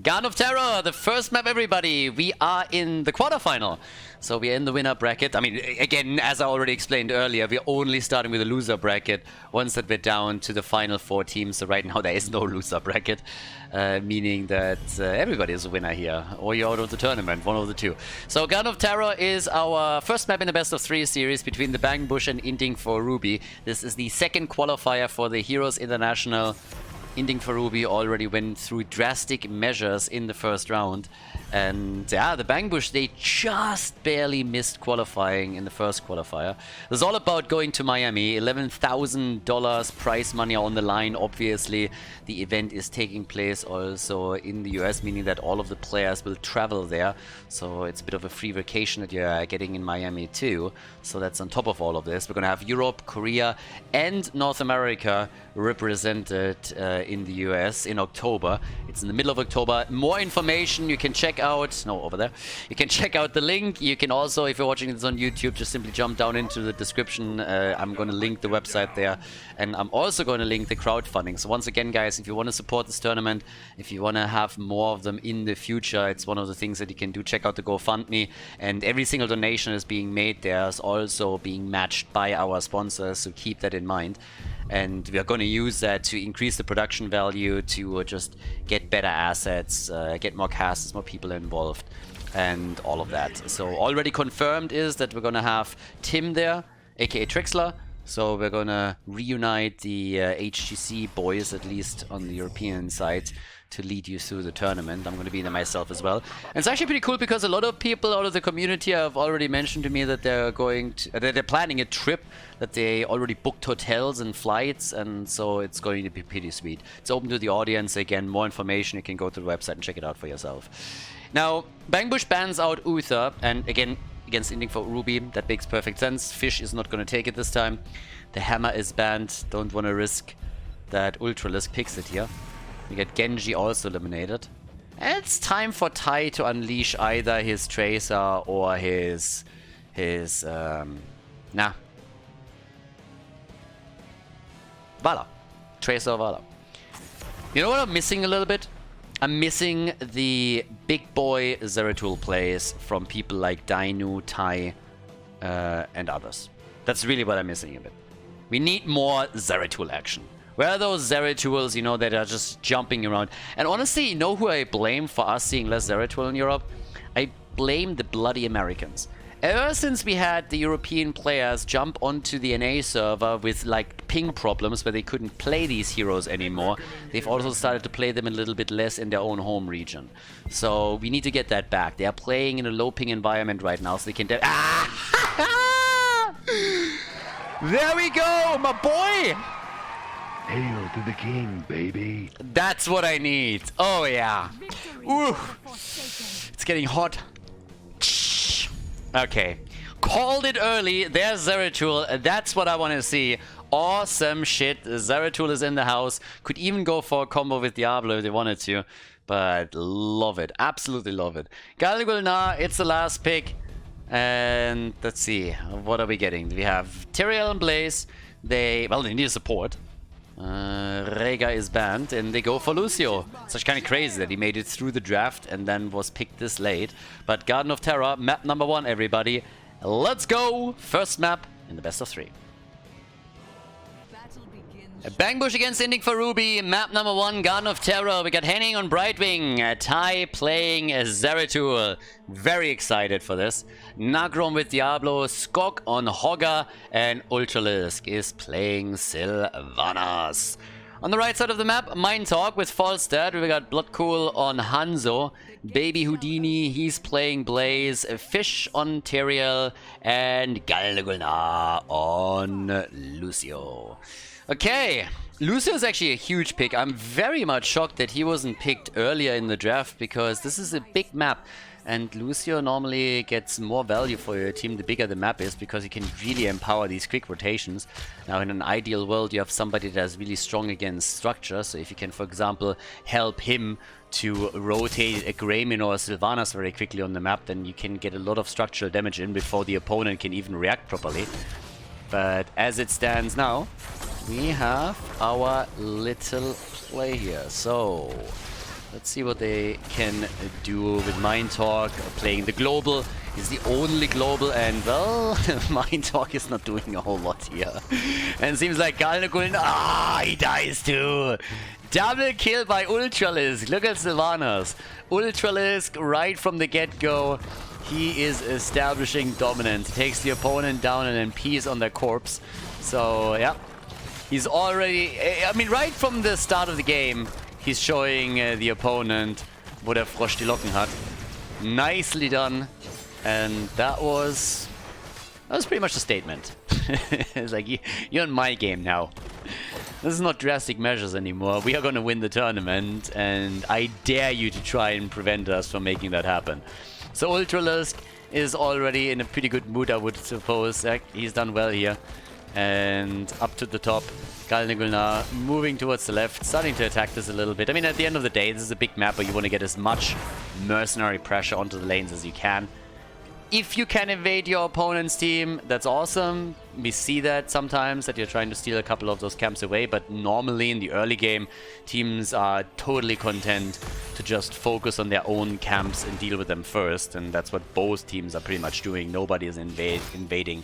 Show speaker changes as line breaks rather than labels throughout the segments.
Gun of Terror, the first map, everybody. We are in the quarterfinal. So we are in the winner bracket. I mean, again, as I already explained earlier, we're only starting with a loser bracket once that we're down to the final 4 teams. So right now there is no loser bracket, meaning that everybody is a winner here. Or you're out of the tournament, one of the two. So Gun of Terror is our first map in the best of 3 series between the Bang Bush and Inting for Ruby. This is the second qualifier for the Heroes International. Inting for Ruby already went through drastic measures in the first round. And yeah, the Bang Bush, they just barely missed qualifying in the first qualifier. It's all about going to Miami. $11,000 prize money on the line, obviously. The event is taking place also in the US, meaning that all of the players will travel there. So it's a bit of a free vacation that you're getting in Miami too. So that's on top of all of this. We're going to have Europe, Korea, and North America represented in the US in October. It's in the middle of October. More information you can check out. No, over there. You can check out the link. You can also, if you're watching this on YouTube, just simply jump down into the description. I'm going to link the website there. And I'm also going to link the crowdfunding. So once again, guys, if you want to support this tournament, if you want to have more of them in the future, it's one of the things that you can do. Check out the GoFundMe. And every single donation is being made there is also being matched by our sponsors. So keep that in mind. And we are going to use that to increase the production value, to just get better assets, get more casters, more people involved, and all of that. So already confirmed is that we're going to have Tim there, aka Trixler. So we're going to reunite the HGC boys, at least on the European side, to lead you through the tournament. I'm going to be there myself as well. And it's actually pretty cool because a lot of people out of the community have already mentioned to me that they're going to, that they're planning a trip, that they already booked hotels and flights, and so it's going to be pretty sweet. It's open to the audience. Again, more information, you can go to the website and check it out for yourself. Now, Bang Bush bans out Uther, and again, against Inting for Ruby, that makes perfect sense. Fish is not going to take it this time. The Hammer is banned. Don't want to risk that Ultralisk picks it here. We get Genji also eliminated. And it's time for Tai to unleash either his Tracer or his Vala. Tracer or Vala. You know what I'm missing a little bit? I'm missing the big boy Zeratul plays from people like Dainu, Tai, and others. That's really what I'm missing a bit. We need more Zeratul action. Where are those Zeratuls, you know, that are just jumping around? And honestly, you know who I blame for us seeing less Zeratul in Europe? I blame the bloody Americans. Ever since we had the European players jump onto the NA server with like ping problems where they couldn't play these heroes anymore, they've also started to play them a little bit less in their own home region. So we need to get that back. They are playing in a low ping environment right now, so they can... There we go, my boy!
Hail to the king, baby.
That's what I need. Oh, yeah. Ooh. It's getting hot. Okay. Called it early. There's Zeratul. That's what I want to see. Awesome shit. Zeratul is in the house. Could even go for a combo with Diablo if they wanted to. But love it. Absolutely love it. Galgulnar, it's the last pick. And let's see. What are we getting? We have Tyrael and Blaze. They need support. Rega is banned, and they go for Lucio. It's actually kind of crazy that he made it through the draft and then was picked this late. But Garden of Terror, map number 1, everybody. Let's go! First map in the best of 3. Bang Bush against Inting for Ruby, map number 1, Garden of Terror. We got Henning on Brightwing, Tai playing Zeratul. Very excited for this. Nagrom with Diablo, Skok on Hogger, and Ultralisk is playing Sylvanas. On the right side of the map, Mind Talk with Falstad. We got Bloodcool on Hanzo, Baby Houdini, he's playing Blaze, Fish on Tyrael, and Galgulnar on Lucio. Okay, Lucio is actually a huge pick. I'm very much shocked that he wasn't picked earlier in the draft because this is a big map. And Lucio normally gets more value for your team the bigger the map is, because he can really empower these quick rotations. Now in an ideal world you have somebody that's really strong against structure, so if you can for example help him to rotate a Greymane or a Sylvanas very quickly on the map, then you can get a lot of structural damage in before the opponent can even react properly. But as it stands now, we have our little play here. So Let's see what they can do with Mind Talk. Playing the global is the only global, and well, Mind Talk is not doing a whole lot here. And it seems like Khaldor, he dies too. Double kill by Ultralisk. Look at Sylvanas. Ultralisk right from the get-go. He is establishing dominance. He takes the opponent down and then pees on their corpse. So yeah, he's already, I mean, right from the start of the game, he's showing the opponent wo der Frosch die Locken hat. Nicely done. And that was pretty much a statement. It's like, you're in my game now. This is not drastic measures anymore. We are going to win the tournament, and I dare you to try and prevent us from making that happen. So Ultralisk is already in a pretty good mood, I would suppose. He's done well here. And up to the top, Khaldor moving towards the left, starting to attack this a little bit. I mean, at the end of the day, this is a big map where you want to get as much mercenary pressure onto the lanes as you can. If you can evade your opponent's team, that's awesome. We see that sometimes, that you're trying to steal a couple of those camps away, but normally in the early game, teams are totally content to just focus on their own camps and deal with them first, and that's what both teams are pretty much doing. Nobody is invading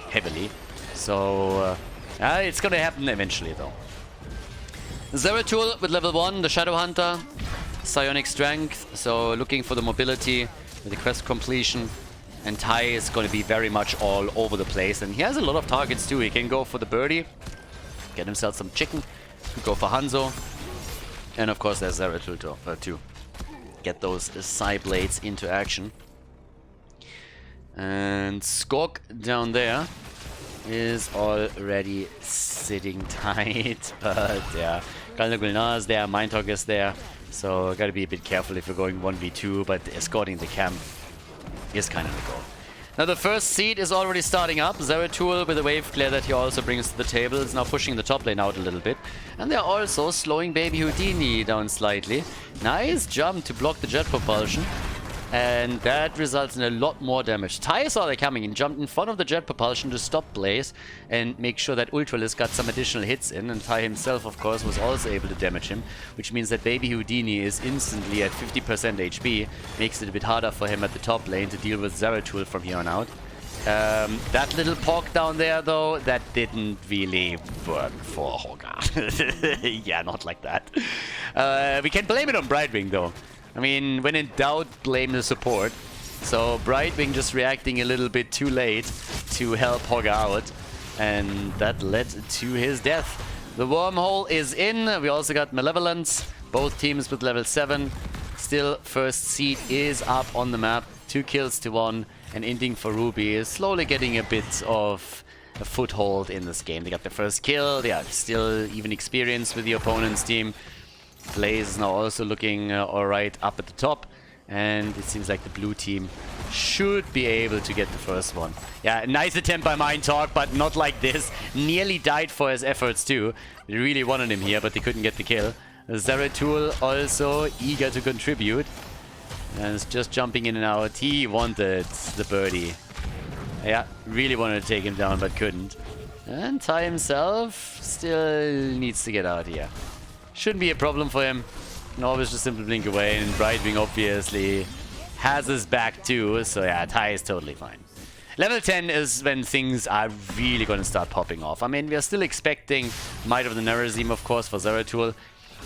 heavily. So, it's gonna happen eventually, though. Zeratul with level 1, the Shadow Hunter, Psionic Strength, so looking for the mobility with the quest completion. And Tai is going to be very much all over the place. And he has a lot of targets too. He can go for the birdie, get himself some chicken, could go for Hanzo. And of course there's Zeratul too. Get those Psy Blades into action. And Skog down there is already sitting tight. But yeah, Khaldor is there, Mind Talk is there. So gotta be a bit careful if you're going 1v2, but escorting the camp is kind of the goal. Now the first seed is already starting up. Zeratul with a wave clear that he also brings to the table is now pushing the top lane out a little bit. And they're also slowing Baby Houdini down slightly. Nice jump to block the jet propulsion. And that results in a lot more damage. Tai saw they coming and jumped in front of the jet propulsion to stop Blaze and make sure that Ultralisk got some additional hits in. And Tai himself, of course, was also able to damage him, which means that Baby Houdini is instantly at 50% HP. Makes it a bit harder for him at the top lane to deal with Zeratul from here on out. That little poke down there, though, that didn't really work for Hoga. Yeah, not like that. We can blame it on Brightwing, though. I mean, when in doubt, blame the support. So Brightwing just reacting a little bit too late to help Hoga out. And that led to his death. The wormhole is in. We also got Malevolence. Both teams with level 7. Still, first seed is up on the map. 2 kills to 1. And Inting for Ruby is slowly getting a bit of a foothold in this game. They got their first kill. They are still even experienced with the opponent's team. Blaze is now also looking alright up at the top, and it seems like the blue team should be able to get the first one. Yeah, nice attempt by Mind Talk, but not like this. Nearly died for his efforts too. They really wanted him here, but they couldn't get the kill. Zeratul also eager to contribute, and is just jumping in and out. He wanted the birdie. Yeah, really wanted to take him down, but couldn't. And Tai himself still needs to get out here. Shouldn't be a problem for him. Can always just simply blink away, and Brightwing obviously has his back too, so yeah, Tai is totally fine. Level 10 is when things are really going to start popping off. I mean, we are still expecting Might of the Nerazim, of course, for Zeratul.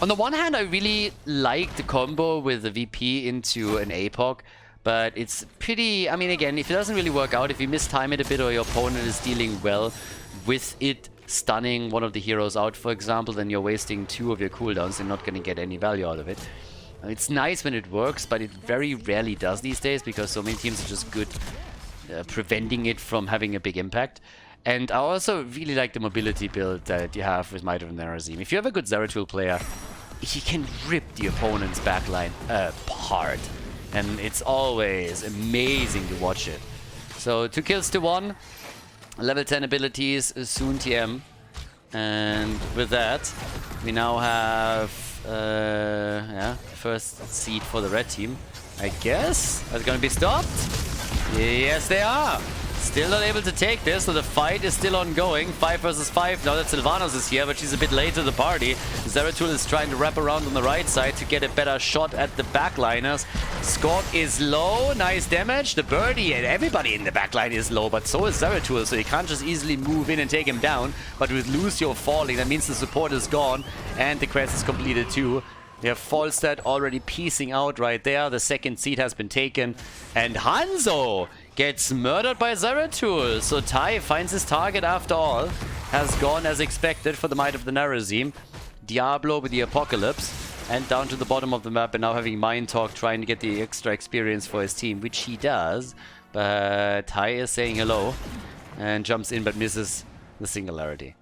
On the one hand, I really like the combo with the VP into an APOC, but it's pretty... I mean, again, if it doesn't really work out, if you mistime it a bit or your opponent is dealing well with it, stunning one of the heroes out, for example, then you're wasting 2 of your cooldowns and not going to get any value out of it. It's nice when it works, but it very rarely does these days because so many teams are just good preventing it from having a big impact. And I also really like the mobility build that you have with Might of Nerazim. If you have a good Zeratul player, he can rip the opponent's backline apart. And it's always amazing to watch it. So 2 kills to 1. Level 10 abilities, soon TM. And with that, we now have yeah, first seed for the red team. I guess. Are they going to be stopped? Yes, they are. Still not able to take this, so the fight is still ongoing. 5 versus 5. Now that Sylvanas is here, but she's a bit late to the party. Zeratul is trying to wrap around on the right side to get a better shot at the backliners. Skork is low. Nice damage. The birdie and everybody in the backline is low, but so is Zeratul, so he can't just easily move in and take him down. But with Lucio falling, that means the support is gone, and the quest is completed too. We have Falstad already piecing out right there. The second seat has been taken. And Hanzo gets murdered by Zeratul. So Tai finds his target after all. Has gone as expected for the Might of the Narazim. Diablo with the Apocalypse. And down to the bottom of the map and now having Mind Talk trying to get the extra experience for his team. Which he does. But Tai is saying hello. And jumps in but misses the Singularity.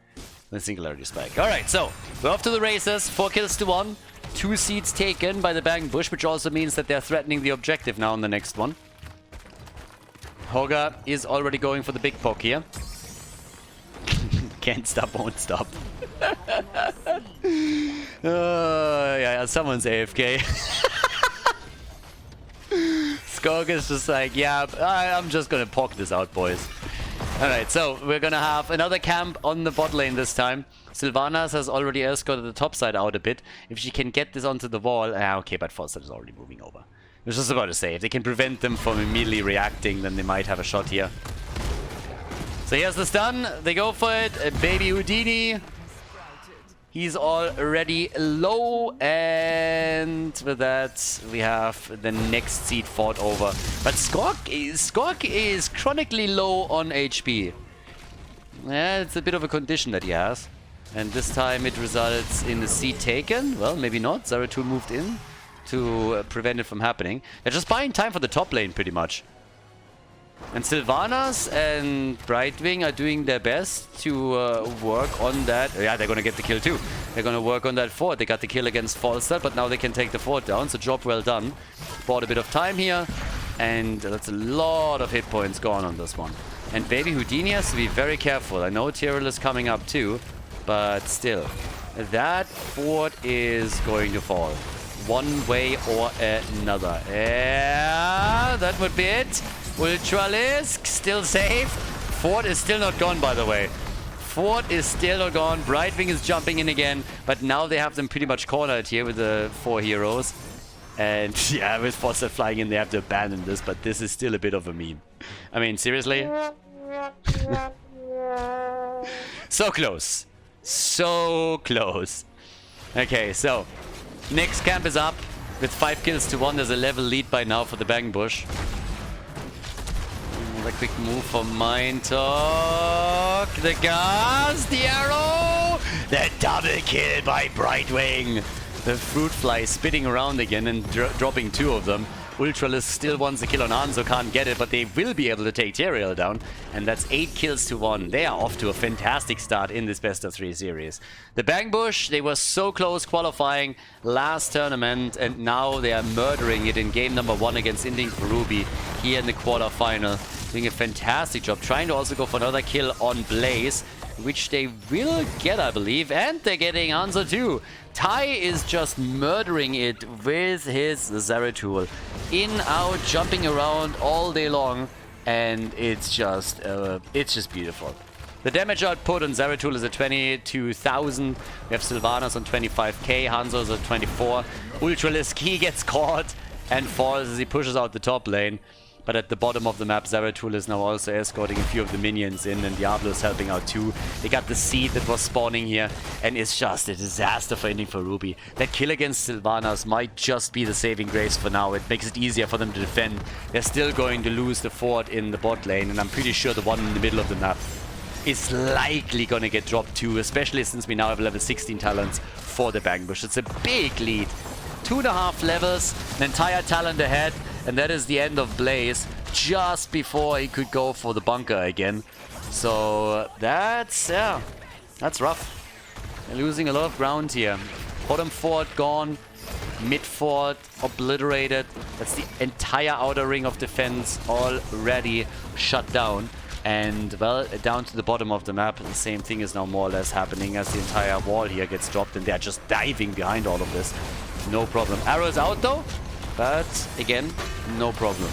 The Singularity Spike. Alright, so we're off to the races. 4 kills to 1. 2 seats taken by the Bang Bush, which also means that they're threatening the objective now on the next one. Hoga is already going for the big poke here. Can't stop, won't stop. Yeah, someone's AFK. Skork is just like, yeah, I'm just gonna poke this out, boys. Alright, so we're gonna have another camp on the bot lane this time. Sylvanas has already escorted the top side out a bit. If she can get this onto the wall... okay, but Falstad is already moving over. I was just about to say, if they can prevent them from immediately reacting, then they might have a shot here. So here's the stun. They go for it. Baby Houdini. He's already low. And with that, we have the next seed fought over. But Skork is chronically low on HP. Yeah, it's a bit of a condition that he has. And this time it results in the seed taken. Well, maybe not. Zeratul moved in to prevent it from happening. They're just buying time for the top lane, pretty much. And Sylvanas and Brightwing are doing their best to work on that. Yeah, they're going to get the kill too. They're going to work on that fort. They got the kill against Falstad, but now they can take the fort down. So job well done. Bought a bit of time here. And that's a lot of hit points gone on this one. And Baby Houdini has to be very careful. I know Tyrell is coming up too. But still, that fort is going to fall. One way or another. Yeah, that would be it. Ultralisk, still safe. Fort is still not gone, by the way. Fort is still not gone. Brightwing is jumping in again. But now they have them pretty much cornered here with the 4 heroes. And yeah, with Falstad flying in, they have to abandon this. But this is still a bit of a meme. I mean, seriously? So close. So close. Okay, so next camp is up with 5 kills to 1. There's a level lead by now for the Bang Bush. Another quick move from Mind Talk. The gas, the arrow, the double kill by Brightwing. The fruit fly spitting around again and dropping 2 of them. Ultralisk still wants the kill on Hanzo, can't get it, but they will be able to take Tyrael down. And that's 8 kills to 1. They are off to a fantastic start in this best of 3 series. The Bang Bush, they were so close qualifying last tournament, and now they are murdering it in game number 1 against Inting for Ruby here in the quarterfinal. Doing a fantastic job, trying to also go for another kill on Blaze, which they will get, I believe, and they're getting Hanzo too. Tai is just murdering it with his Zeratul. In, out, jumping around all day long, and it's just beautiful. The damage output on Zeratul is at 22,000. We have Sylvanas on 25k, Hanzo is at 24. Ultralisk, he gets caught and falls as he pushes out the top lane. But at the bottom of the map, Zeratul is now also escorting a few of the minions in, and Diablo is helping out too. They got the seed that was spawning here, and it's just a disaster for Inting for Ruby. That kill against Sylvanas might just be the saving grace for now. It makes it easier for them to defend. They're still going to lose the fort in the bot lane, and I'm pretty sure the one in the middle of the map is likely going to get dropped too, especially since we now have level 16 talents for the Bang Bush. It's a big lead. 2.5 levels, an entire talent ahead, and that is the end of Blaze just before he could go for the bunker again. So that's rough. They're losing a lot of ground here. Bottom fort gone, mid fort obliterated. That's the entire outer ring of defense already shut down. And well, down to the bottom of the map, the same thing is now more or less happening as the entire wall here gets dropped, and they're just diving behind all of this. No problem. Arrows out though, but again, no problem.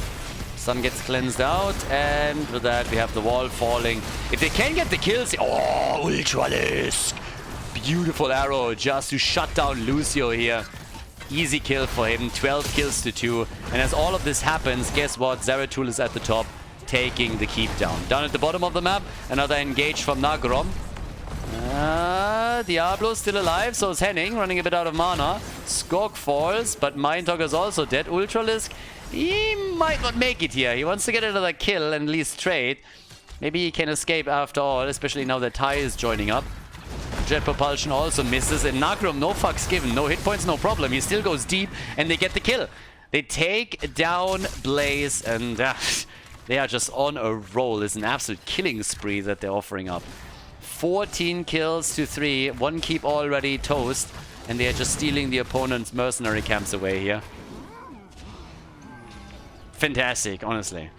Sun gets cleansed out, and with that we have the wall falling. If they can get the kills... Oh, Ultralisk! Beautiful arrow just to shut down Lucio here. Easy kill for him, 12 kills to 2. And as all of this happens, guess what? Zeratul is at the top, taking the keep down. Down at the bottom of the map, another engage from Nagrom. Diablo's still alive, so is Henning, running a bit out of mana. Skog falls, but Mindtalker is also dead. Ultralisk, he might not make it here. He wants to get another kill and at least trade. Maybe he can escape after all, especially now that Tai is joining up. Jet Propulsion also misses, and Nagrom, no fucks given. No hit points, no problem. He still goes deep, and they get the kill. They take down Blaze, and they are just on a roll. It's an absolute killing spree that they're offering up. 14 kills to 3, 1 keep already toast, and they are just stealing the opponent's mercenary camps away here. Fantastic, honestly.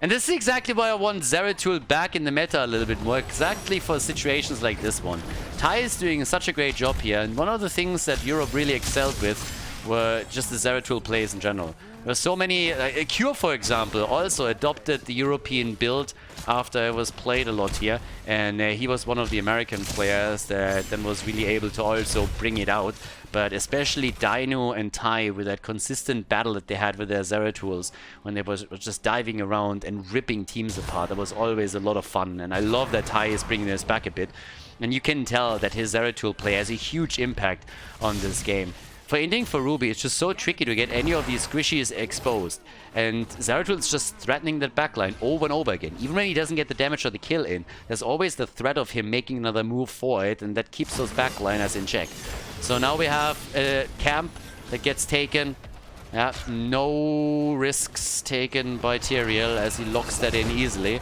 And this is exactly why I want Zeratul back in the meta a little bit more, exactly for situations like this one. Tai is doing such a great job here, and one of the things that Europe really excelled with were just the Zeratul plays in general. There were so many... Cure, for example, also adopted the European build after it was played a lot here, and he was one of the American players that then was really able to also bring it out. But especially Dino and Tai, with that consistent battle that they had with their Zeratuls, when they were just diving around and ripping teams apart, that was always a lot of fun, and I love that Tai is bringing this back a bit. And you can tell that his Zeratul play has a huge impact on this game. For Inting, for Ruby, it's just so tricky to get any of these squishies exposed. And Zeratul is just threatening that backline over and over again. Even when he doesn't get the damage or the kill in, there's always the threat of him making another move for it, and that keeps those backliners in check. So now we have a camp that gets taken. Yeah, no risks taken by Tyrael as he locks that in easily.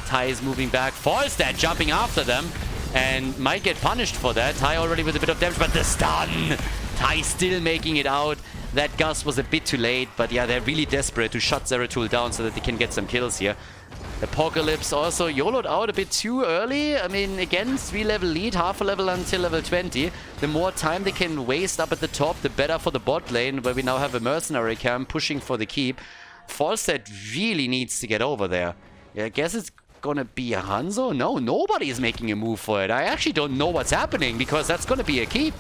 Tai is moving back, falls that, jumping after them, and might get punished for that. Tai already with a bit of damage, but the stun! Tai still making it out. That Gus was a bit too late, but yeah, they're really desperate to shut Zeratul down so that they can get some kills here. Apocalypse also YOLO'd out a bit too early. I mean, again, 3-level lead, half a level until level 20. The more time they can waste up at the top, the better for the bot lane, where we now have a mercenary camp pushing for the keep. Falstad really needs to get over there. Yeah, I guess it's gonna be a Hanzo? No, nobody is making a move for it. I actually don't know what's happening, because that's gonna be a keep.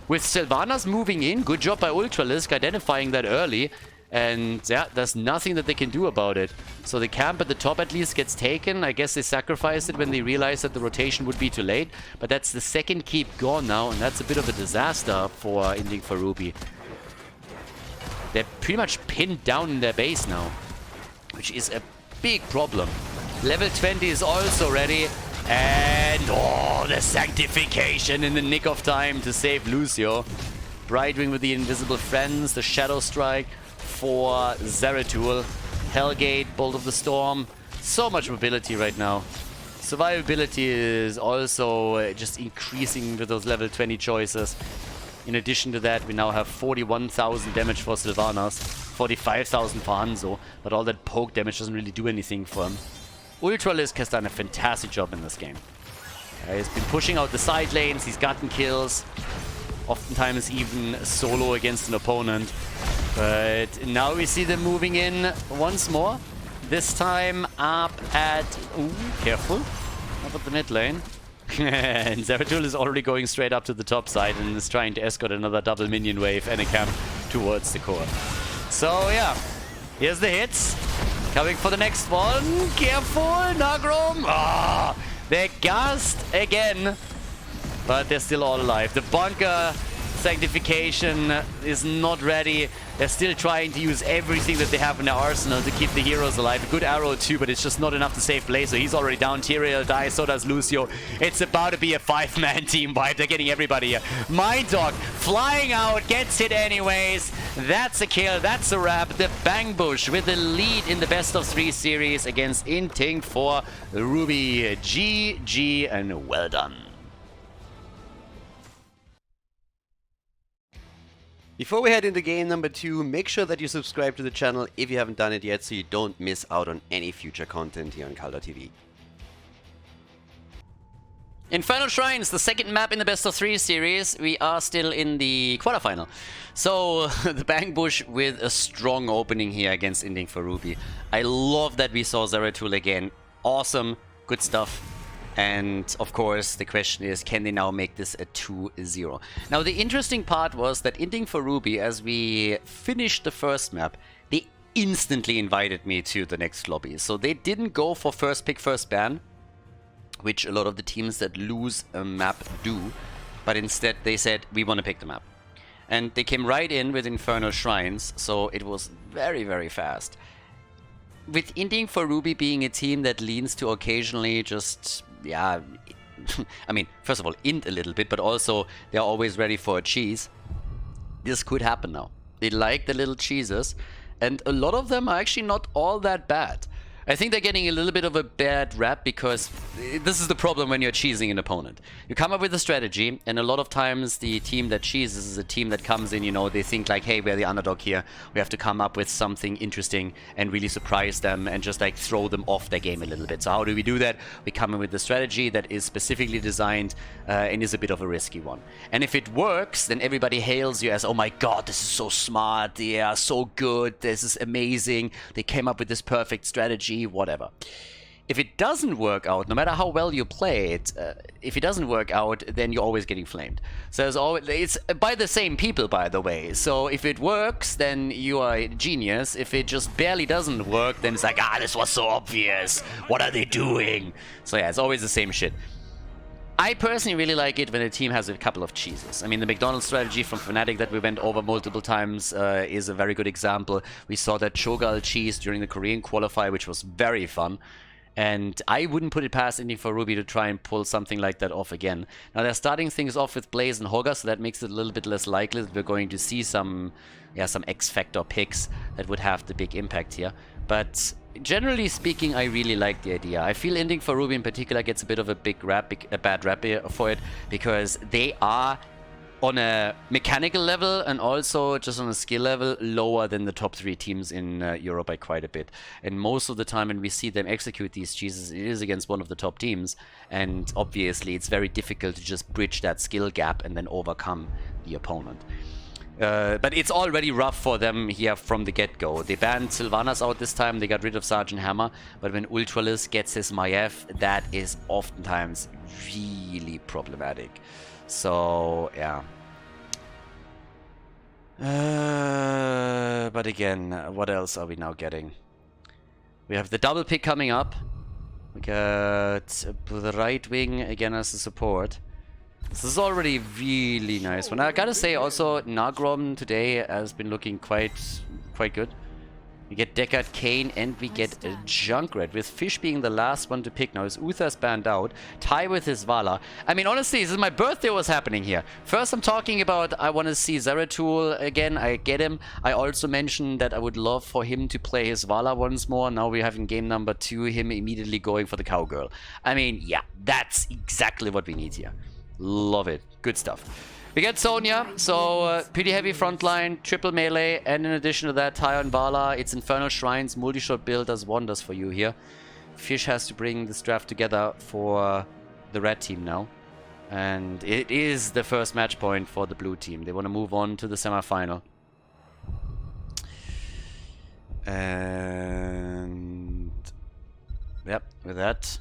With Sylvanas moving in, good job by Ultralisk identifying that early. And yeah, there's nothing that they can do about it. So the camp at the top at least gets taken. I guess they sacrificed it when they realized that the rotation would be too late. But that's the second keep gone now, and that's a bit of a disaster for Inting for Ruby. They're pretty much pinned down in their base now, which is a big problem. Level 20 is also ready. And oh, the sanctification in the nick of time to save Lucio. Brightwing with the invisible friends, the Shadow Strike for Zeratul. Hellgate, Bolt of the Storm. So much mobility right now. Survivability is also just increasing with those level 20 choices. In addition to that, we now have 41,000 damage for Sylvanas, 45,000 for Hanzo, but all that poke damage doesn't really do anything for him. Ultralisk has done a fantastic job in this game. He's been pushing out the side lanes, he's gotten kills, oftentimes even solo against an opponent. But now we see them moving in once more. This time up at... Ooh, careful. Up at the mid lane. And Zeratul is already going straight up to the top side and is trying to escort another double minion wave and a camp towards the core. So yeah, here's the hits. Coming for the next one. Careful, Nagrom. Ah, they're gassed again. But they're still all alive. The bunker sanctification is not ready. They're still trying to use everything that they have in their arsenal to keep the heroes alive. A good arrow too, but it's just not enough to save Blaze. So he's already down. Tyrael dies, so does Lucio. It's about to be a 5-man team wipe. They're getting everybody here. Minddog flying out, gets hit anyways. That's a kill, that's a wrap. The Bang Bush with the lead in the best of 3 series against Inting for Ruby. GG and well done.
Before we head into game number 2, make sure that you subscribe to the channel if you haven't done it yet so you don't miss out on any future content here on Khaldor TV.
Infernal Shrines, the second map in the best of 3 series. We are still in the quarterfinal. So, the Bang Bush with a strong opening here against Inting for Ruby. I love that we saw Zeratul again. Awesome, good stuff. And, of course, the question is, can they now make this a 2-0? Now, the interesting part was that Inting for Ruby, as we finished the first map, they instantly invited me to the next lobby. So, they didn't go for first pick, first ban, which a lot of the teams that lose a map do, but instead they said, we want to pick the map. And they came right in with Infernal Shrines, so it was very, very fast. With Inting for Ruby being a team that leans to occasionally just, yeah, I mean, first of all, int a little bit, but also they're always ready for a cheese. This could happen now. They like the little cheeses, and a lot of them are actually not all that bad. I think they're getting a little bit of a bad rap because this is the problem when you're cheesing an opponent. You come up with a strategy, and a lot of times the team that cheeses is a team that comes in, you know, they think like, hey, we're the underdog here. We have to come up with something interesting and really surprise them and just like throw them off their game a little bit. So how do we do that? We come in with a strategy that is specifically designed and is a bit of a risky one. And if it works, then everybody hails you as, oh my god, this is so smart, they are so good, this is amazing, they came up with this perfect strategy, whatever. If it doesn't work out, no matter how well you play it, if it doesn't work out, then you're always getting flamed. So there's always, it's by the same people, by the way. So if it works, then you are a genius. If it just barely doesn't work, then it's like, ah, this was so obvious. What are they doing? So yeah, it's always the same shit. I personally really like it when a team has a couple of cheeses. I mean, the McDonald's strategy from Fnatic that we went over multiple times is a very good example. We saw that Chogal cheese during the Korean qualifier, which was very fun. And I wouldn't put it past Inting for Ruby to try and pull something like that off again. Now, they're starting things off with Blaze and Hogger, so that makes it a little bit less likely that we're going to see some X-Factor picks that would have the big impact here. But generally speaking, I really like the idea. I feel Inting for Ruby in particular gets a bit of a bad rap for it, because they are on a mechanical level and also just on a skill level lower than the top 3 teams in Europe by quite a bit. And most of the time when we see them execute these cheeses, it is against one of the top teams, and obviously it's very difficult to just bridge that skill gap and then overcome the opponent. But it's already rough for them here from the get-go. They banned Sylvanas out this time, they got rid of Sergeant Hammer, but when Ultralis gets his Maiev, that is oftentimes really problematic. So, yeah. But again, what else are we now getting? We have the double pick coming up. We got the right wing again as a support. This is already really nice one. I gotta say also, Nagrom today has been looking quite good. We get Deckard Kane and we get a Junkrat, with Fish being the last one to pick now. His Uther's banned out. Ty with his Vala. I mean, honestly, this is my birthday was happening here. First, I'm talking about I want to see Zeratul again. I get him. I also mentioned that I would love for him to play his Vala once more. Now we have in game number 2 him immediately going for the Cowgirl. I mean, yeah, that's exactly what we need here. Love it. Good stuff. We get Sonya, so pretty heavy frontline, triple melee, and in addition to that, Ty on Vala, it's Infernal Shrines, multi-shot build does wonders for you here. Fish has to bring this draft together for the red team now. And it is the first match point for the blue team. They want to move on to the semi-final. And yep, with that,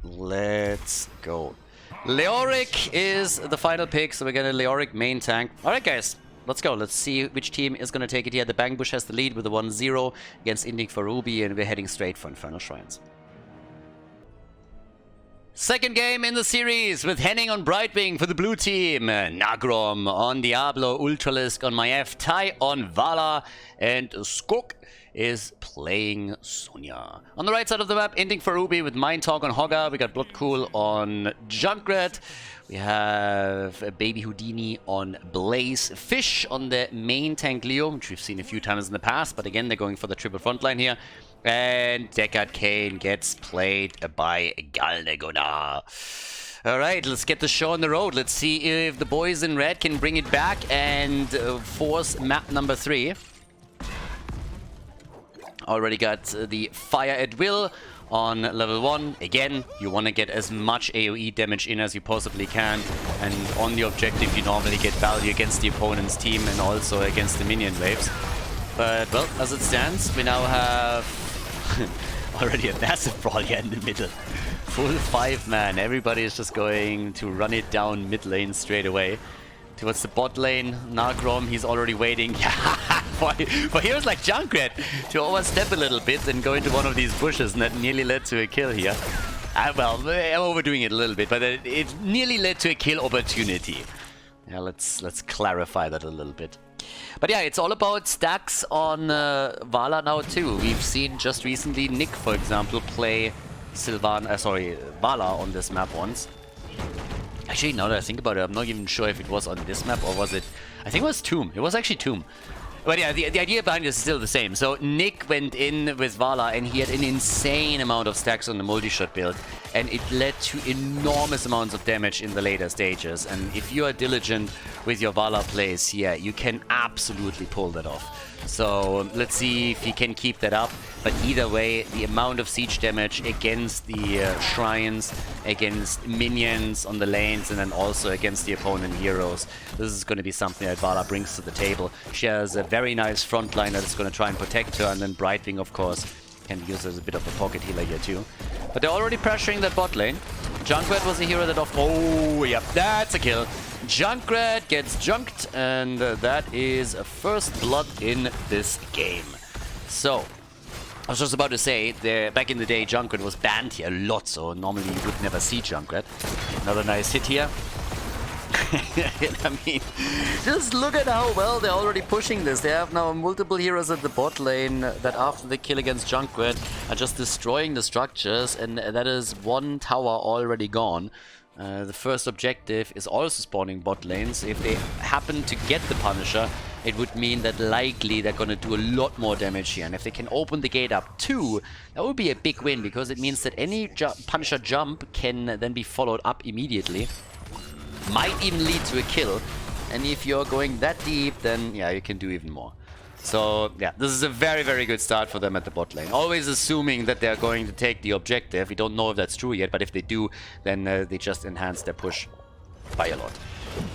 let's go. Leoric is the final pick, so we're getting a Leoric main tank. Alright guys, let's go. Let's see which team is going to take it here. The Bang Bush has the lead with a 1-0 against Inting for Ruby, and we're heading straight for Infernal Shrines. Second game in the series with Henning on Brightwing for the blue team, Nagrom on Diablo, Ultralisk on Maiev, Ty on Vala, and Skok is playing Sonya. On the right side of the map, Inting for Ruby with Mind Talk on Hogger. We got Bloodcool on Junkrat. We have Baby Houdini on Blaze. Fish on the main tank Leo, which we've seen a few times in the past, but again, they're going for the triple frontline here. And Deckard Kane gets played by Galnegonar. Alright, let's get the show on the road. Let's see if the boys in red can bring it back and force map number 3. Already got the Fire at Will on level 1. Again, you want to get as much AoE damage in as you possibly can. And on the objective, you normally get value against the opponent's team and also against the minion waves. But, well, as it stands, we now have already a massive brawl here in the middle. Full 5-man. Everybody is just going to run it down mid lane straight away. Towards the bot lane, Nargrom, he's already waiting. for heroes like Junkrat to overstep a little bit and go into one of these bushes, and that nearly led to a kill here. Well, I'm overdoing it a little bit, but it nearly led to a kill opportunity. Yeah, let's clarify that a little bit. But yeah, it's all about stacks on Vala now too. We've seen just recently Nick, for example, play Vala on this map once. Actually, now that I think about it, I'm not even sure if it was on this map or was it... I think it was Tomb. It was actually Tomb. But yeah, the idea behind it is still the same. So Nick went in with Vala and he had an insane amount of stacks on the multi-shot build. And it led to enormous amounts of damage in the later stages. And if you are diligent with your Vala plays, yeah, you can absolutely pull that off. So let's see if he can keep that up. But either way, the amount of siege damage against the shrines, against minions on the lanes, and then also against the opponent heroes, this is going to be something that Vala brings to the table. She has a very nice front line that is going to try and protect her, and then Brightwing, of course, can be used as a bit of a pocket healer here too. But they're already pressuring that bot lane. Junkrat was a hero that oh, yep, that's a kill. Junkrat gets junked, and that is a first blood in this game. So, I was just about to say, back in the day, Junkrat was banned here a lot, so normally you would never see Junkrat. Another nice hit here. I mean, just look at how well they're already pushing this. They have now multiple heroes at the bot lane that after the kill against Junkrat are just destroying the structures, and that is one tower already gone. The first objective is also spawning bot lanes. If they happen to get the Punisher, it would mean that likely they're going to do a lot more damage here. And if they can open the gate up too, that would be a big win, because it means that any Punisher jump can then be followed up immediately. Might even lead to a kill. And if you're going that deep, then yeah, you can do even more. So yeah, this is a very, very good start for them at the bot lane. Always assuming that they're going to take the objective. We don't know if that's true yet, but if they do, then they just enhance their push by a lot.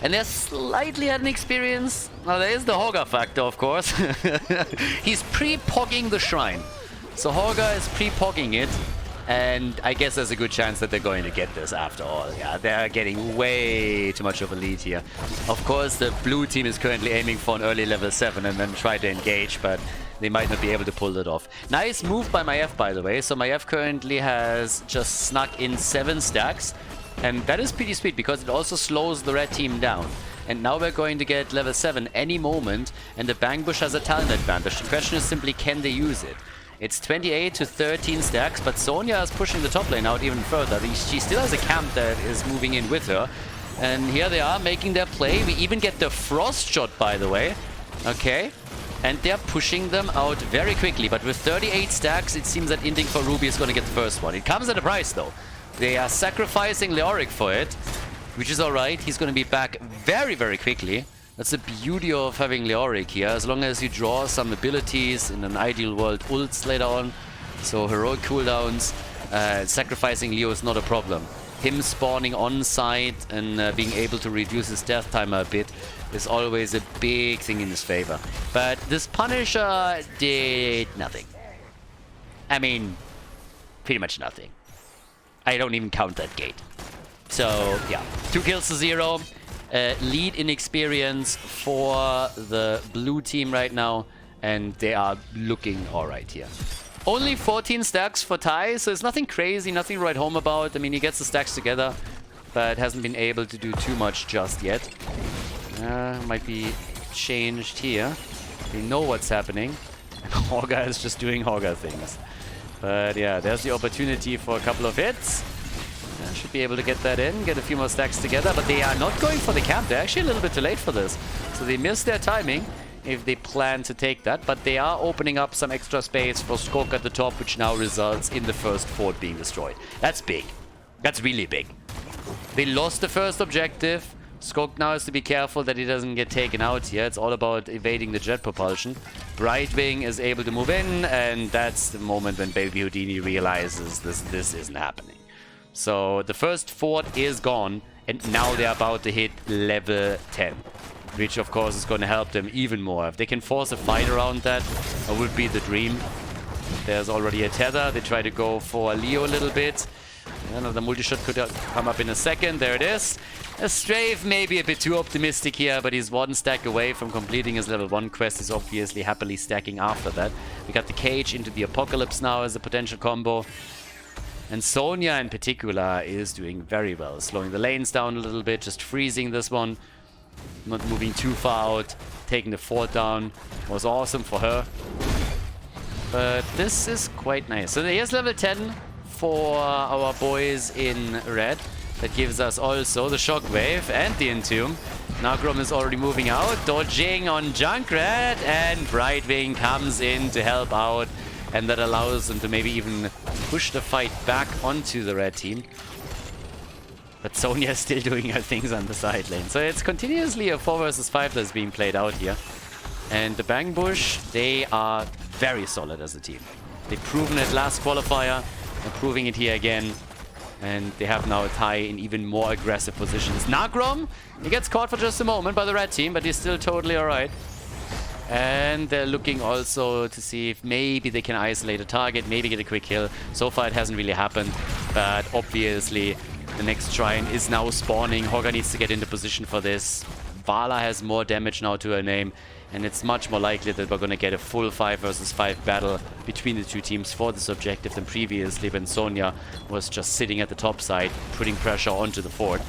And they're slightly had an experience. Well, there is the Hogger factor, of course. He's pre-pogging the shrine. So Hogger is pre-pogging it. And I guess there's a good chance that they're going to get this after all. Yeah, they're getting way too much of a lead here. Of course, the blue team is currently aiming for an early level 7 and then try to engage, but they might not be able to pull it off. Nice move by Maiev, by the way. So Maiev currently has just snuck in 7 stacks. And that is pretty sweet, because it also slows the red team down. And now we're going to get level 7 any moment, and the Bang Bush has a talent advantage. The question is simply, can they use it? It's 28 to 13 stacks, but Sonya is pushing the top lane out even further. She still has a camp that is moving in with her. And here they are making their play. We even get the Frost Shot, by the way. Okay. And they're pushing them out very quickly. But with 38 stacks, it seems that Inting for Ruby is going to get the first one. It comes at a price, though. They are sacrificing Leoric for it, which is alright. He's going to be back very, very quickly. That's the beauty of having Leoric here. As long as you draw some abilities, in an ideal world, ults later on, so heroic cooldowns, sacrificing Leo is not a problem. Him spawning on site and being able to reduce his death timer a bit is always a big thing in his favor. But this Punisher did nothing. I mean, pretty much nothing. I don't even count that gate. So, yeah. 2 kills to 0. Lead in experience for the blue team right now, and they are looking alright here. Only 14 stacks for Tai, so it's nothing crazy, nothing to write home about. I mean, he gets the stacks together, but hasn't been able to do too much just yet. Might be changed here. They know what's happening. And Hogger is just doing Hogger things. But yeah, there's the opportunity for a couple of hits. Should be able to get that in, get a few more stacks together, but they are not going for the camp. They're actually a little bit too late for this. So they missed their timing if they plan to take that, but they are opening up some extra space for Skok at the top, which now results in the first fort being destroyed. That's big. That's really big. They lost the first objective Skog now has to be careful that he doesn't get taken out here. It's all about evading the jet propulsion. Brightwing is able to move in, and that's the moment when Baby Houdini realizes this isn't happening. So the first fort is gone, and now they're about to hit level 10. Which of course is going to help them even more. If they can force a fight around that, it would be the dream. There's already a tether. They try to go for Leo a little bit. The multi-shot could come up in a second. There it is. A strafe may be a bit too optimistic here, but he's one stack away from completing his level 1 quest. He's obviously happily stacking after that. We got the cage into the apocalypse now as a potential combo. And Sonya in particular is doing very well. Slowing the lanes down a little bit, just freezing this one. Not moving too far out. Taking the fort down was awesome for her. But this is quite nice. So here's level 10 for our boys in red. That gives us also the Shockwave and the Entomb. Nagrom is already moving out, dodging on Junkrat, and Brightwing comes in to help out. And that allows them to maybe even push the fight back onto the red team. But Sonya is still doing her things on the side lane. So it's continuously a 4 versus 5 that's being played out here. And the Bang Bush, they are very solid as a team. They've proven it last qualifier. They're proving it here again. And they have now a tie in even more aggressive positions. Nagrom, he gets caught for just a moment by the red team, but he's still totally alright. And they're looking also to see if maybe they can isolate a target, maybe get a quick kill. So far it hasn't really happened, but obviously the next shrine is now spawning. Hogger needs to get into position for this. Vala has more damage now to her name, and it's much more likely that we're going to get a full 5 versus 5 battle between the two teams for this objective than previously when Sonya was just sitting at the top side, putting pressure onto the fort.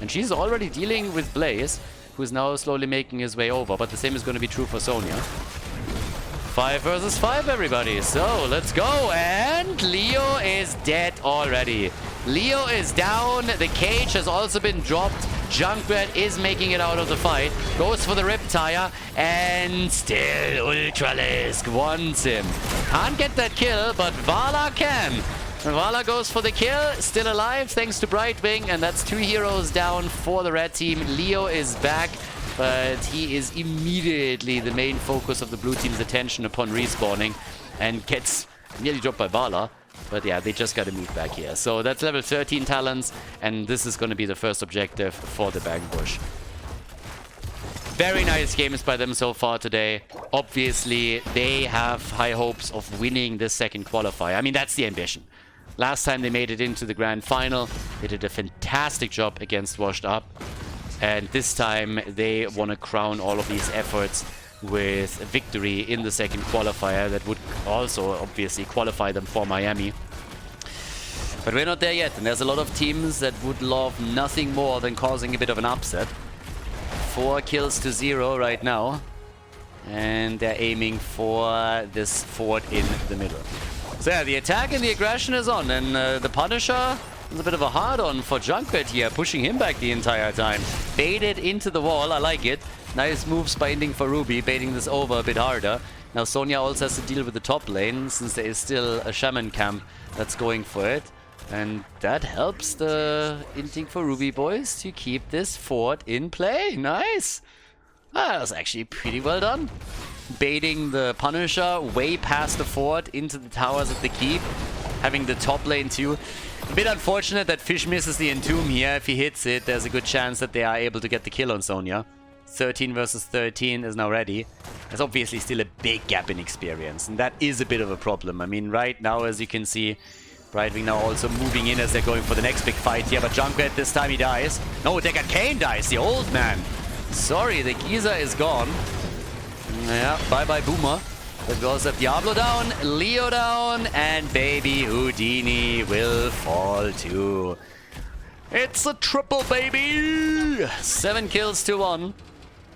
And she's already dealing with Blaze, who's now slowly making his way over, but the same is going to be true for Sonya. 5 versus 5, everybody. So, let's go. And Leo is dead already. Leo is down. The cage has also been dropped. Junkrat is making it out of the fight. Goes for the Riptire. And still Ultralisk wants him. Can't get that kill, but Vala can. And Vala goes for the kill. Still alive thanks to Brightwing. And that's 2 heroes down for the red team. Leo is back. But he is immediately the main focus of the blue team's attention upon respawning. And gets nearly dropped by Vala. But yeah, they just got to move back here. So that's level 13 talents. And this is going to be the first objective for the Bang Bush. Very nice games by them so far today. Obviously, they have high hopes of winning this second qualifier. I mean, that's the ambition. Last time they made it into the grand final. They did a fantastic job against Washed Up. And this time they want to crown all of these efforts with a victory in the second qualifier that would also obviously qualify them for Miami. But we're not there yet, and there's a lot of teams that would love nothing more than causing a bit of an upset. 4 kills to 0 right now, and they're aiming for this fort in the middle. So yeah, the attack and the aggression is on, and the Punisher is a bit of a hard-on for Junkrat here, pushing him back the entire time. Baited into the wall, I like it. Nice moves by Inting for Ruby, baiting this over a bit harder. Now Sonya also has to deal with the top lane, since there is still a Shaman camp that's going for it. And that helps the Inting for Ruby boys to keep this fort in play. Nice! That was actually pretty well done. Baiting the Punisher way past the fort into the towers at the keep. Having the top lane too. A bit unfortunate that Fish misses the Entomb here. If he hits it, there's a good chance that they are able to get the kill on Sonya. 13 versus 13 is now ready. There's obviously still a big gap in experience, and that is a bit of a problem. I mean, right now, as you can see, Brightwing now also moving in as they're going for the next big fight here, but Junkrat this time he dies. No, Deckard Cain dies, the old man. Sorry, the geezer is gone. Yeah, bye-bye Boomer. But we also have Diablo down, Leo down, and Baby Houdini will fall too. It's a triple, baby! 7 kills to 1.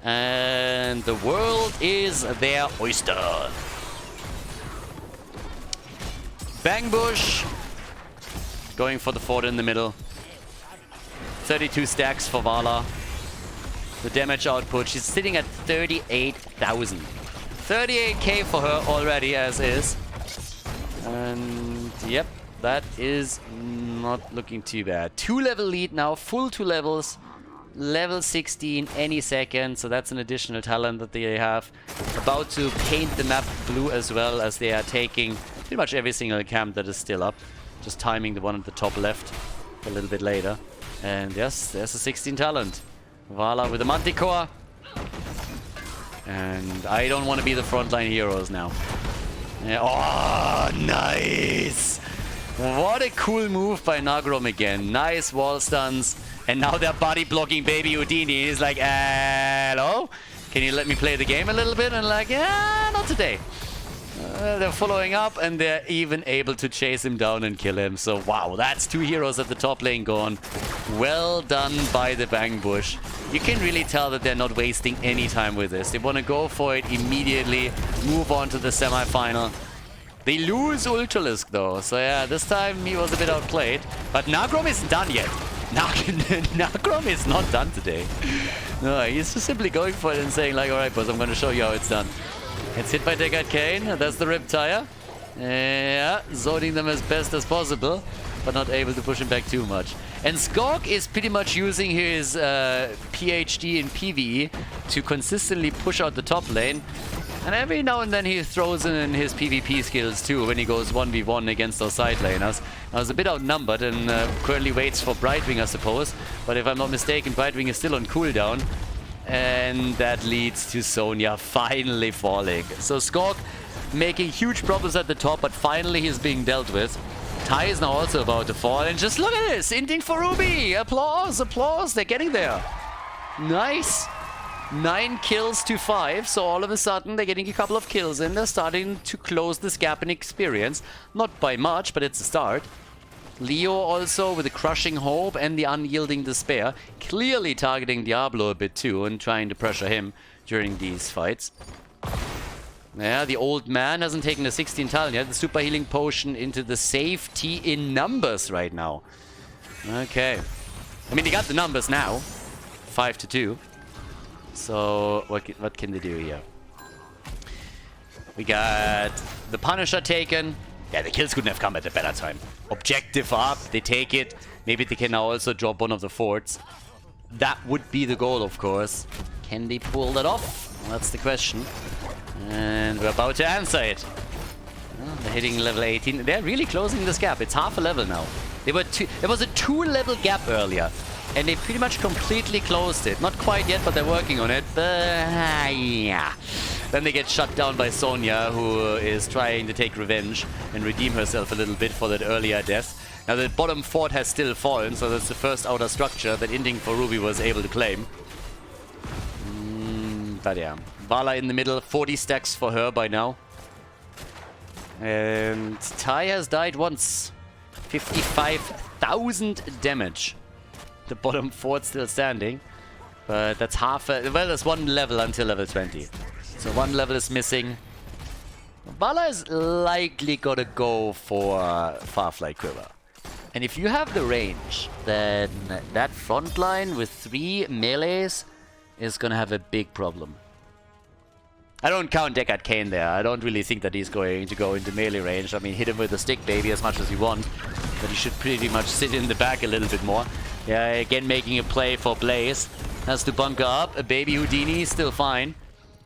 And the world is their oyster. Bang Bush going for the fort in the middle. 32 stacks for Vala. The damage output, she's sitting at 38,000. 38k for her already as is. And yep, that is not looking too bad. 2-level lead now, full 2 levels. Level 16 any second, so that's an additional talent that they have. About to paint the map blue as well, as they are taking pretty much every single camp that is still up. Just timing the one at the top left a little bit later. And yes, there's a 16 talent. Vala with the Manticore. And I don't want to be the frontline heroes now. Yeah. Oh, nice! What a cool move by Nagrom again. Nice wall stuns. And now they're body blocking baby Houdini. He's like, hello? Can you let me play the game a little bit? And like, yeah, not today. They're following up, and they're even able to chase him down and kill him. So, wow, that's 2 heroes at the top lane gone. Well done by the Bang Bush. You can really tell that they're not wasting any time with this. They want to go for it immediately, move on to the semi-final. They lose Ultralisk though, so yeah, this time he was a bit outplayed. But Nagrom isn't done yet. Nagrom is not done today. No, he's just simply going for it and saying like, alright boss, I'm going to show you how it's done. It's hit by Deckard Cain, that's the Rip Tire. Yeah, zoning them as best as possible, but not able to push him back too much. And Skork is pretty much using his PhD in PvE to consistently push out the top lane. And every now and then he throws in his PvP skills too when he goes 1v1 against those side laners. I was a bit outnumbered and currently waits for Brightwing, I suppose. But if I'm not mistaken, Brightwing is still on cooldown. And that leads to Sonya finally falling. So Skork making huge problems at the top, but finally he's being dealt with. Tai is now also about to fall, and just look at this! Inting for Ruby! Applause, applause, they're getting there. Nice! 9 kills to 5, so all of a sudden they're getting a couple of kills in. They're starting to close this gap in experience. Not by much, but it's a start. Leo also with the Crushing Hope and the Unyielding Despair. Clearly targeting Diablo a bit too and trying to pressure him during these fights. Yeah, the old man hasn't taken the 16 talent yet. The super healing potion into the safety in numbers right now. Okay. I mean, they got the numbers now. 5-2. So, what can they do here? We got the Punisher taken. Yeah, the kills couldn't have come at a better time. Objective up, they take it. Maybe they can now also drop one of the forts. That would be the goal, of course. Can they pull that off? Well, that's the question. And we're about to answer it. Well, they're hitting level 18. They're really closing this gap. It's half a level now. There was a 2-level gap earlier. And they pretty much completely closed it. Not quite yet, but they're working on it. But yeah. Then they get shut down by Sonya, who is trying to take revenge and redeem herself a little bit for that earlier death. Now the bottom fort has still fallen, so that's the first outer structure that Inting for Ruby was able to claim. But yeah, Vala in the middle, 40 stacks for her by now. And Tai has died once. 55,000 damage. The bottom fort still standing. But that's half a... Well, there's 1 level until level 20. So 1 level is missing. Vala is likely gonna go for Farflight Quiver. And if you have the range, then that front line with 3 melees is gonna have a big problem. I don't count Deckard Cain there. I don't really think that he's going to go into melee range. I mean, hit him with a stick, baby, as much as you want. But he should pretty much sit in the back a little bit more. Yeah, again, making a play for Blaze. Has to bunker up. A baby Houdini, still fine.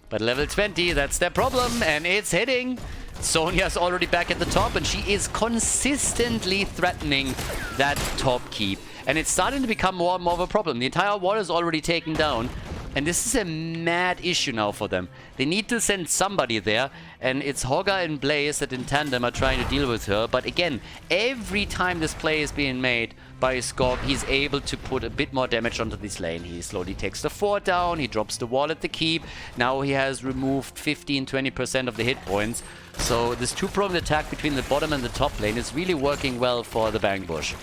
But level 20, that's their problem, and it's hitting. Sonya's already back at the top, and she is consistently threatening that top keep. And it's starting to become more and more of a problem. The entire wall is already taken down. And this is a mad issue now for them. They need to send somebody there, and it's Hogger and Blaze that in tandem are trying to deal with her. But again, every time this play is being made by Skork, he's able to put a bit more damage onto this lane. He slowly takes the fort down, he drops the wall at the keep. Now he has removed 15-20% of the hit points. So this two-pronged attack between the bottom and the top lane is really working well for the Bang Bush.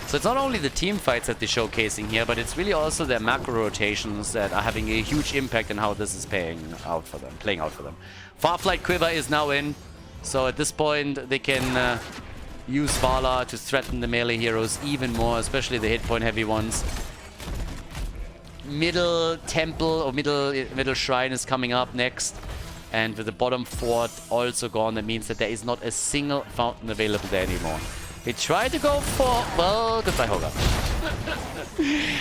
So it's not only the team fights that they're showcasing here, but it's really also their macro rotations that are having a huge impact on how this is playing out for them. Farflight Quiver is now in, so at this point they can use Vala to threaten the melee heroes even more, especially the hit point heavy ones. Middle temple or middle shrine is coming up next. And with the bottom fort also gone, that means that there is not a single fountain available there anymore. They try to go for... Well, goodbye, Hogger.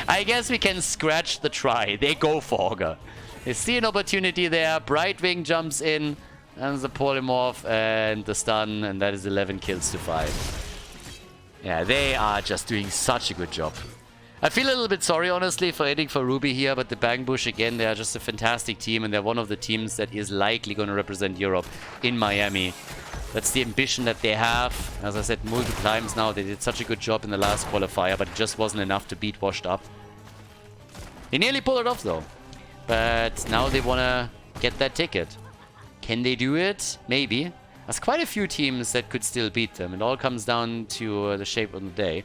I guess we can scratch the try. They go for Ogre. They see an opportunity there. Brightwing jumps in. And the polymorph and the stun. And that is 11 kills to 5. Yeah, they are just doing such a good job. I feel a little bit sorry, honestly, for Inting for Ruby here. But the Bang Bush, again, they are just a fantastic team. And they're one of the teams that is likely going to represent Europe in Miami. That's the ambition that they have. As I said multiple times now, they did such a good job in the last qualifier, but it just wasn't enough to beat Washed Up. They nearly pulled it off though. But now they want to get that ticket. Can they do it? Maybe. There's quite a few teams that could still beat them. It all comes down to the shape of the day.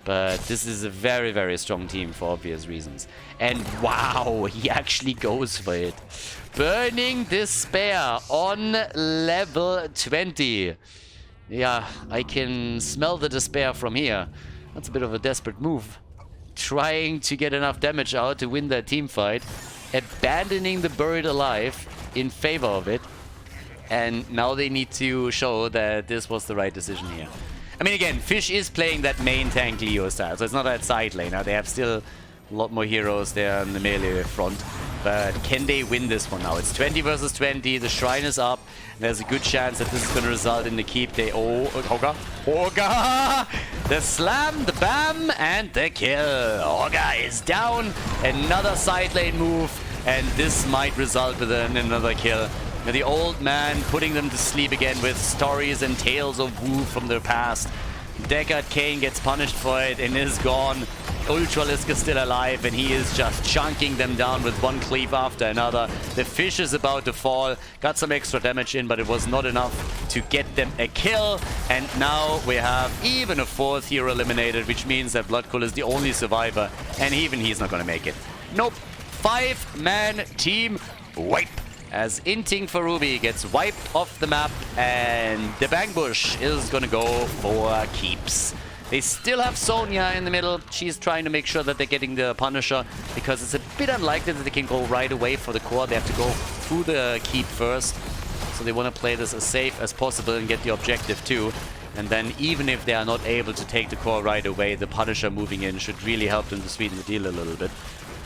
But this is a very, very strong team for obvious reasons. And wow, he actually goes for it. Burning Despair on level 20. Yeah, I can smell the despair from here. That's a bit of a desperate move. Trying to get enough damage out to win that team fight. Abandoning the Buried Alive in favor of it. And now they need to show that this was the right decision here. I mean, again, Fish is playing that main tank Leo style, so it's not that side laner. They have still a lot more heroes there on the melee front. But can they win this one now? It's 20 versus 20. The Shrine is up. There's a good chance that this is going to result in the keep. They Ogre! The slam, the bam, and the kill. Ogre is down. Another side lane move. And this might result in another kill. The old man putting them to sleep again with stories and tales of Wu from their past. Deckard Cain gets punished for it and is gone. Ultralisk is still alive and he is just chunking them down with one cleave after another. The Fish is about to fall. Got some extra damage in, but it was not enough to get them a kill. And now we have even a fourth hero eliminated, which means that Bloodcool is the only survivor. And even he's not going to make it. Nope. 5-man team wipe. As Inting for Ruby gets wiped off the map and the Bang Bush is gonna go for keeps. They still have Sonya in the middle. She's trying to make sure that they're getting the Punisher because it's a bit unlikely that they can go right away for the core. They have to go through the keep first. So they want to play this as safe as possible and get the objective too. And then even if they are not able to take the core right away, the Punisher moving in should really help them to sweeten the deal a little bit.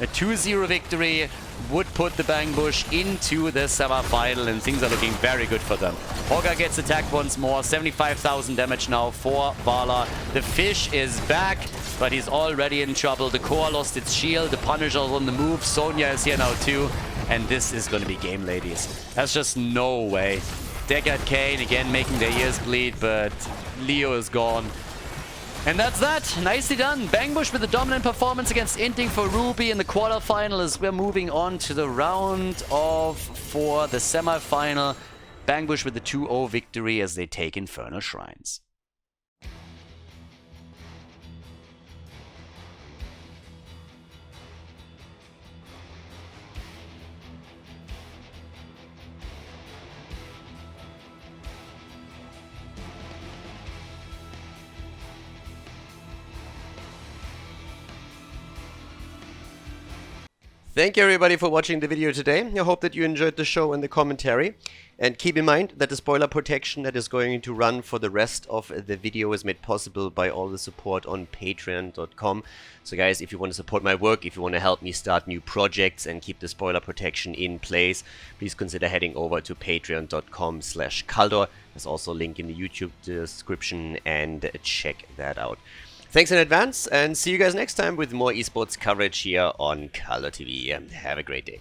A 2-0 victory would put the Bang Bush into the semi-final and things are looking very good for them. Hogger gets attacked once more, 75,000 damage now for Vala. The Fish is back, but he's already in trouble. The core lost its shield, the Punisher is on the move, Sonya is here now too, and this is going to be game, ladies. There's just no way. Deckard Cain again making their ears bleed, but Leo is gone. And that's that. Nicely done. Bang Bush with a dominant performance against Inting for Ruby in the quarterfinal as we're moving on to the round of 4, the semi-final. Bang Bush with the 2-0 victory as they take Infernal Shrines.
Thank you everybody for watching the video today. I hope that you enjoyed the show and the commentary. And keep in mind that the spoiler protection that is going to run for the rest of the video is made possible by all the support on patreon.com. So guys, if you want to support my work, if you want to help me start new projects and keep the spoiler protection in place, please consider heading over to patreon.com/Khaldor. There's also a link in the YouTube description and check that out. Thanks in advance and see you guys next time with more esports coverage here on Khaldor TV. Have a great day.